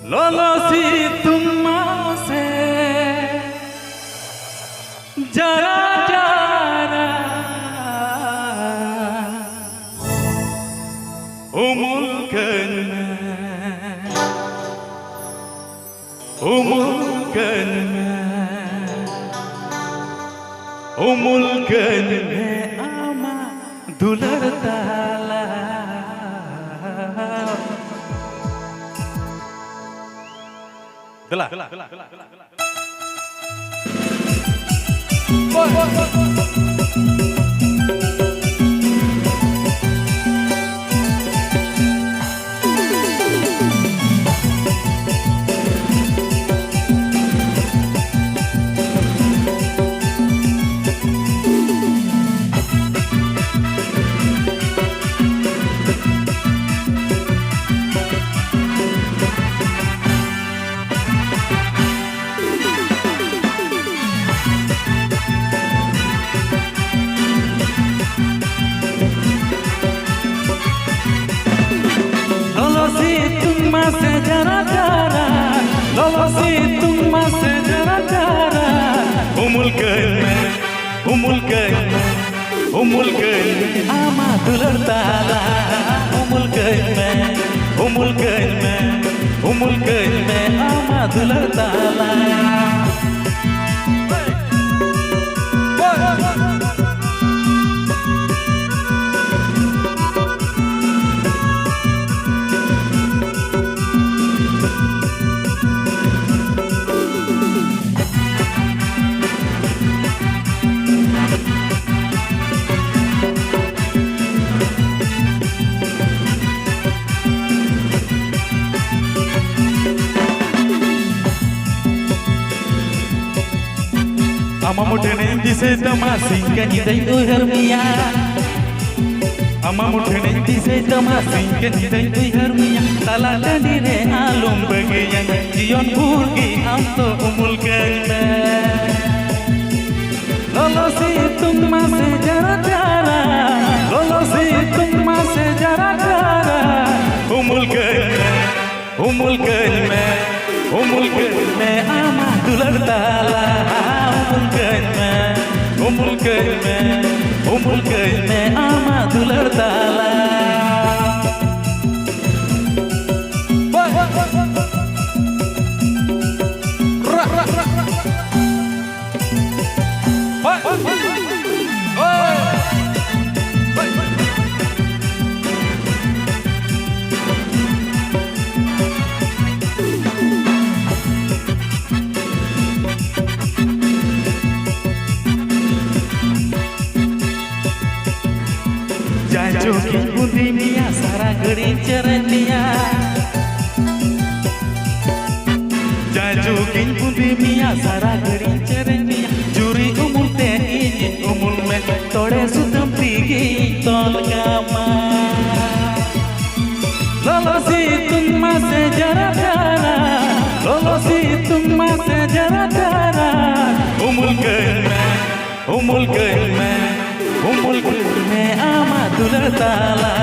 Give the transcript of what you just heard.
Lolo situng se jara jara umulkan ama dular tala Dela. Umulkan ama dular tala umulkan ama dular tala Ama mudhene dise tamasing kanidai hermia Ama mudhene dise tamasing kanidai hermia Tala dandire alum bagian jion burgi amto umulkan Lolo situng mase jara jara Lolo situng mase jara jara umulkan ama dular tala umulkan ama dular tala Joki pundi sara geri cerenia Jajukin pundi sara geri cerenia Juri umul te izin umul me tode sutam tigi tol kama Lolo situng mase jara jara Lolo situng mase jara jara umulkan ama dular tala